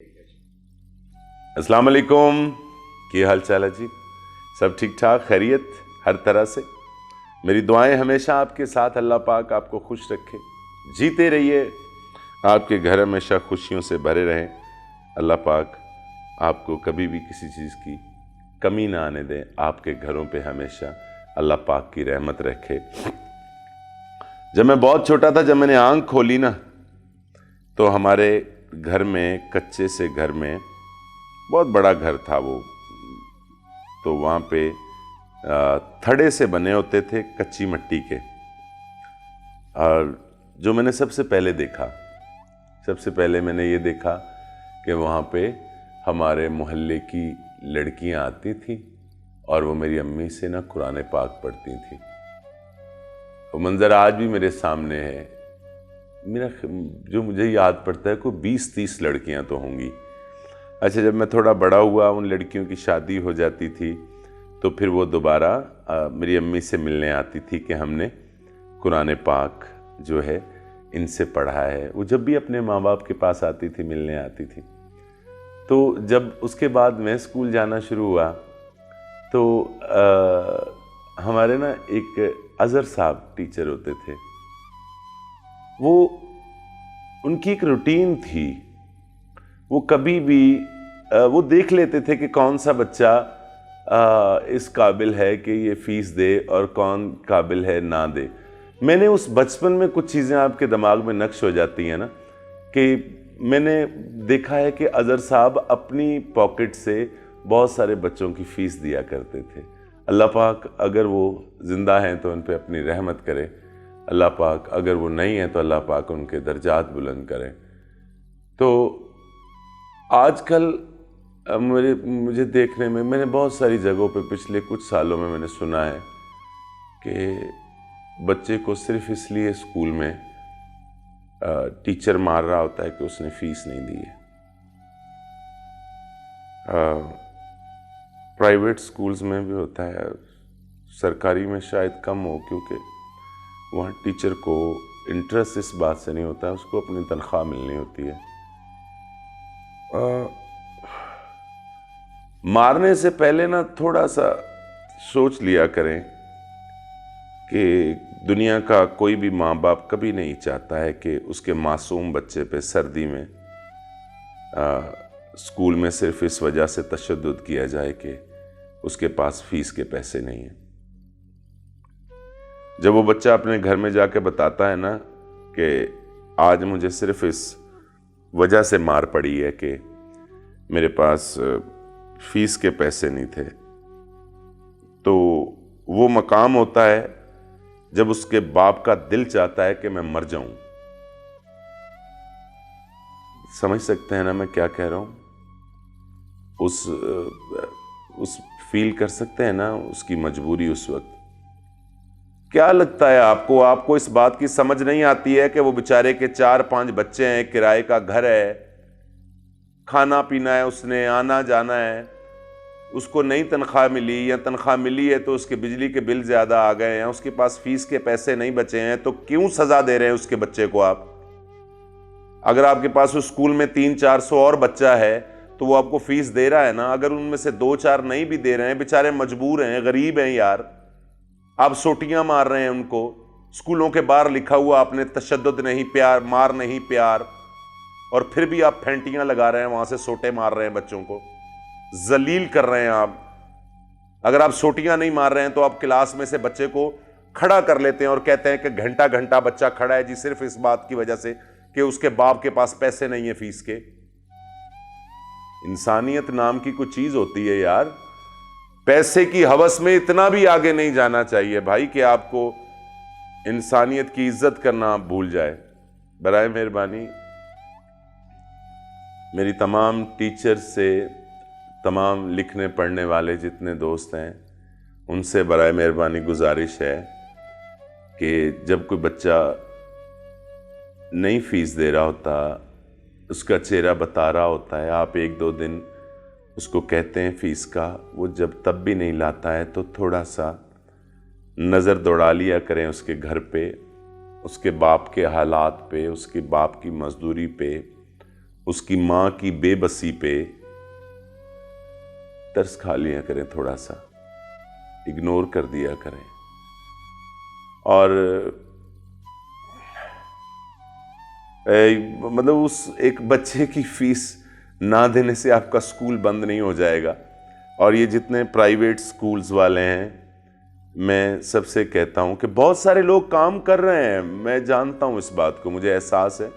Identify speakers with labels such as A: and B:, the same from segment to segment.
A: अस्सलाम वालेकुम, की हाल चाल है जी? सब ठीक ठाक, खैरियत हर तरह से। मेरी दुआएं हमेशा आपके साथ, अल्लाह पाक आपको खुश रखे, जीते रहिए, आपके घर हमेशा खुशियों से भरे रहें। अल्लाह पाक आपको कभी भी किसी चीज़ की कमी ना आने दें, आपके घरों पे हमेशा अल्लाह पाक की रहमत रखे। जब मैं बहुत छोटा था, जब मैंने आँख खोली ना, तो हमारे घर में, कच्चे से घर में, बहुत बड़ा घर था वो, तो वहाँ पे थड़े से बने होते थे, कच्ची मिट्टी के। और जो मैंने सबसे पहले मैंने ये देखा कि वहाँ पे हमारे मोहल्ले की लड़कियाँ आती थीं और वो मेरी अम्मी से ना कुरान पाक पढ़ती थीं। वो मंज़र आज भी मेरे सामने है। जो मुझे याद पड़ता है, कोई 20-30 लड़कियाँ तो होंगी। अच्छा, जब मैं थोड़ा बड़ा हुआ, उन लड़कियों की शादी हो जाती थी, तो फिर वो दोबारा मेरी अम्मी से मिलने आती थी कि हमने कुरान पाक जो है इनसे पढ़ा है। वो जब भी अपने माँ बाप के पास आती थी, मिलने आती थी। तो जब उसके बाद मैं स्कूल जाना शुरू हुआ, तो हमारे ना एक अज़हर साहब टीचर होते थे। उनकी एक रूटीन थी, वो कभी भी वो देख लेते थे कि कौन सा बच्चा इस काबिल है कि ये फ़ीस दे और कौन काबिल है ना दे। मैंने उस बचपन में कुछ चीज़ें आपके दिमाग में नक्श हो जाती हैं ना, कि मैंने देखा है कि अज़हर साहब अपनी पॉकेट से बहुत सारे बच्चों की फ़ीस दिया करते थे। अल्लाह पाक अगर वो ज़िंदा हैं तो उन पे अपनी रहमत करे, अल्लाह पाक अगर वो नहीं है तो अल्लाह पाक उनके दर्जात बुलंद करें। तो आजकल मुझे देखने में, मैंने बहुत सारी जगहों पे पिछले कुछ सालों में मैंने सुना है कि बच्चे को सिर्फ इसलिए स्कूल में टीचर मार रहा होता है कि उसने फ़ीस नहीं दी है। प्राइवेट स्कूल्स में भी होता है, सरकारी में शायद कम हो, क्योंकि वहाँ टीचर को इंटरेस्ट इस बात से नहीं होता, उसको अपनी तनख्वाह मिलनी होती है। मारने से पहले ना थोड़ा सा सोच लिया करें कि दुनिया का कोई भी माँ बाप कभी नहीं चाहता है कि उसके मासूम बच्चे पे सर्दी में स्कूल में सिर्फ इस वजह से तशद्दुद किया जाए कि उसके पास फ़ीस के पैसे नहीं हैं। जब वो बच्चा अपने घर में जाके बताता है ना कि आज मुझे सिर्फ इस वजह से मार पड़ी है कि मेरे पास फ़ीस के पैसे नहीं थे, तो वो मकाम होता है जब उसके बाप का दिल चाहता है कि मैं मर जाऊं। समझ सकते हैं ना मैं क्या कह रहा हूं? उस फील कर सकते हैं ना उसकी मजबूरी उस वक्त। क्या लगता है आपको इस बात की समझ नहीं आती है कि वो बेचारे के 4-5 बच्चे हैं, किराए का घर है, खाना पीना है, उसने आना जाना है, उसको नई तनख्वाह मिली या तनख्वाह मिली है तो उसके बिजली के बिल ज़्यादा आ गए हैं, उसके पास फ़ीस के पैसे नहीं बचे हैं, तो क्यों सज़ा दे रहे हैं उसके बच्चे को आप? अगर आपके पास उस स्कूल में 300-400 और बच्चा है तो वो आपको फ़ीस दे रहा है ना। अगर उनमें से 2-4 नहीं भी दे रहे हैं, बेचारे मजबूर हैं, गरीब हैं यार, आप सोटियाँ मार रहे हैं उनको। स्कूलों के बाहर लिखा हुआ आपने तशद्दुद नहीं प्यार, मार नहीं प्यार, और फिर भी आप फेंटियाँ लगा रहे हैं, वहाँ से सोटे मार रहे हैं, बच्चों को जलील कर रहे हैं आप। अगर आप सोटियां नहीं मार रहे हैं तो आप क्लास में से बच्चे को खड़ा कर लेते हैं और कहते हैं कि घंटा घंटा बच्चा खड़ा है जी, सिर्फ इस बात की वजह से कि उसके बाप के पास पैसे नहीं है फीस के। इंसानियत नाम की कुछ चीज होती है यार। पैसे की हवस में इतना भी आगे नहीं जाना चाहिए भाई कि आपको इंसानियत की इज्जत करना आप भूल जाए। बराए मेहरबानी मेरी तमाम टीचर से, तमाम लिखने पढ़ने वाले जितने दोस्त हैं, उनसे बराए मेहरबानी गुजारिश है कि जब कोई बच्चा नई फ़ीस दे रहा होता, उसका चेहरा बता रहा होता है, आप 1-2 दिन उसको कहते हैं फ़ीस का, वो जब तब भी नहीं लाता है तो थोड़ा सा नज़र दौड़ा लिया करें उसके घर पे, उसके बाप के हालात पे, उसके बाप की मजदूरी पे, اس کی ماں کی بے بسی پہ ترس کھا لیا کریں، تھوڑا سا اگنور کر دیا کریں. اور مطلب اس ایک بچے کی فیس نہ دینے سے آپ کا سکول بند نہیں ہو جائے گا. اور یہ جتنے پرائیویٹ سکولز والے ہیں، میں سب سے کہتا ہوں کہ بہت سارے لوگ کام کر رہے ہیں، میں جانتا ہوں اس بات کو، مجھے احساس ہے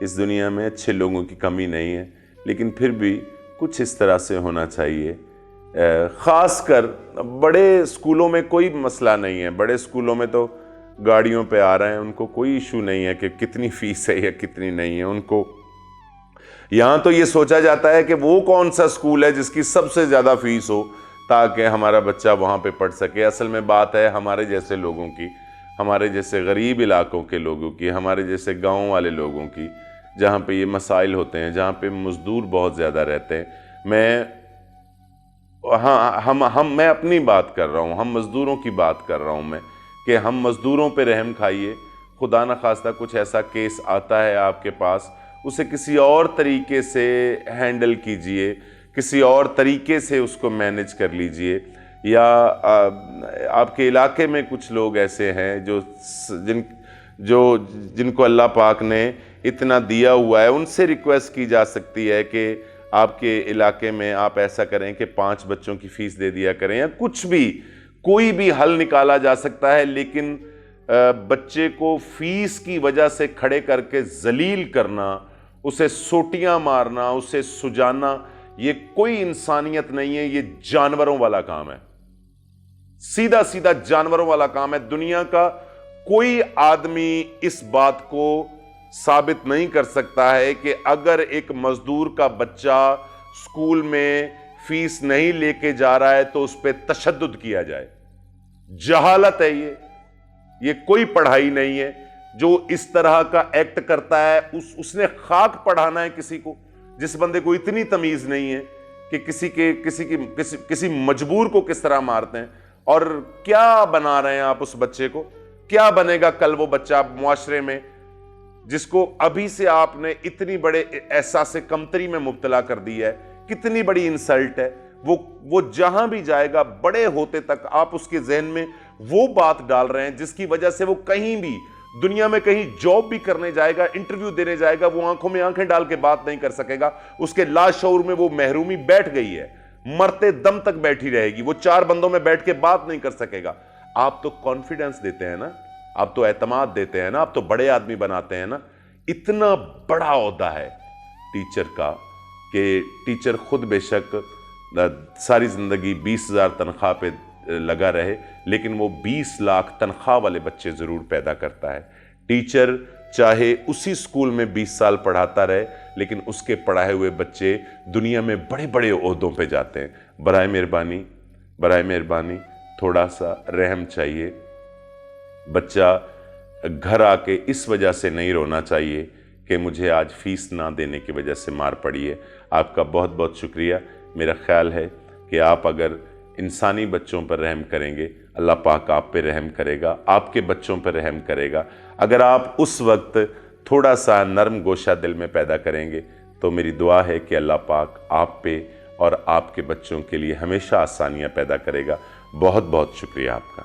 A: اس دنیا میں اچھے لوگوں کی کمی نہیں ہے، لیکن پھر بھی کچھ اس طرح سے ہونا چاہیے. خاص کر بڑے اسکولوں میں کوئی مسئلہ نہیں ہے، بڑے اسکولوں میں تو گاڑیوں پہ آ رہے ہیں، ان کو کوئی ایشو نہیں ہے کہ کتنی فیس ہے یا کتنی نہیں ہے. ان کو یہاں تو یہ سوچا جاتا ہے کہ وہ کون سا اسکول ہے جس کی سب سے زیادہ فیس ہو تاکہ ہمارا بچہ وہاں پہ پڑھ سکے. اصل میں بات ہے ہمارے جیسے لوگوں کی، ہمارے جیسے غریب علاقوں کے لوگوں کی، ہمارے جیسے گاؤں والے لوگوں کی، جہاں پہ یہ مسائل ہوتے ہیں، جہاں پہ مزدور بہت زیادہ رہتے ہیں. میں اپنی بات کر رہا ہوں، ہم مزدوروں کی بات کر رہا ہوں میں، کہ ہم مزدوروں پہ رحم کھائیے. خدا نخواستہ کچھ ایسا کیس آتا ہے آپ کے پاس، اسے کسی اور طریقے سے ہینڈل کیجئے، کسی اور طریقے سے اس کو مینج کر لیجئے. یا آپ کے علاقے میں کچھ لوگ ایسے ہیں جن کو اللہ پاک نے اتنا دیا ہوا ہے، ان سے ریکویسٹ کی جا سکتی ہے کہ آپ کے علاقے میں آپ ایسا کریں کہ 5 بچوں کی فیس دے دیا کریں، یا کچھ بھی، کوئی بھی حل نکالا جا سکتا ہے. لیکن بچے کو فیس کی وجہ سے کھڑے کر کے ذلیل کرنا، اسے سوٹیاں مارنا، اسے سجانا، یہ کوئی انسانیت نہیں ہے، یہ جانوروں والا کام ہے، سیدھا سیدھا جانوروں والا کام ہے. دنیا کا کوئی آدمی اس بات کو ثابت نہیں کر سکتا ہے کہ اگر ایک مزدور کا بچہ سکول میں فیس نہیں لے کے جا رہا ہے تو اس پہ تشدد کیا جائے. جہالت ہے یہ کوئی پڑھائی نہیں ہے. جو اس طرح کا ایکٹ کرتا ہے اس نے خاک پڑھانا ہے کسی کو. جس بندے کو اتنی تمیز نہیں ہے کہ کسی مجبور کو کس طرح مارتے ہیں. اور کیا بنا رہے ہیں آپ اس بچے کو؟ کیا بنے گا کل وہ بچہ معاشرے میں، جس کو ابھی سے آپ نے اتنی بڑے احساس کمتری میں مبتلا کر دی ہے؟ کتنی بڑی انسلٹ ہے. وہ جہاں بھی جائے گا، بڑے ہوتے تک آپ اس کے ذہن میں وہ بات ڈال رہے ہیں جس کی وجہ سے وہ کہیں بھی دنیا میں کہیں جاب بھی کرنے جائے گا، انٹرویو دینے جائے گا، وہ آنکھوں میں آنکھیں ڈال کے بات نہیں کر سکے گا. اس کے لاشعور میں وہ محرومی بیٹھ گئی ہے، مرتے دم تک بیٹھی رہے گی. وہ 4 بندوں میں بیٹھ کے بات نہیں کر سکے گا. آپ تو کانفیڈنس دیتے ہیں نا، آپ تو اعتماد دیتے ہیں نا، آپ تو بڑے آدمی بناتے ہیں نا. اتنا بڑا عہدہ ہے ٹیچر کا کہ ٹیچر خود بے شک ساری زندگی 20,000 تنخواہ پہ لگا رہے، لیکن وہ 20 لاکھ تنخواہ والے بچے ضرور پیدا کرتا ہے. ٹیچر چاہے اسی سکول میں 20 سال پڑھاتا رہے، لیکن اس کے پڑھائے ہوئے بچے دنیا میں بڑے بڑے عہدوں پہ جاتے ہیں. برائے مہربانی تھوڑا سا رحم چاہیے. بچہ گھر آ کے اس وجہ سے نہیں رونا چاہیے کہ مجھے آج فیس نہ دینے کی وجہ سے مار پڑی ہے. آپ کا بہت بہت شکریہ. میرا خیال ہے کہ آپ اگر انسانی بچوں پر رحم کریں گے، اللہ پاک آپ پہ رحم کرے گا، آپ کے بچوں پہ رحم کرے گا. اگر آپ اس وقت تھوڑا سا نرم گوشہ دل میں پیدا کریں گے تو میری دعا ہے کہ اللہ پاک آپ پہ اور آپ کے بچوں کے لیے ہمیشہ آسانیاں پیدا کرے گا. بہت بہت شکریہ آپ کا.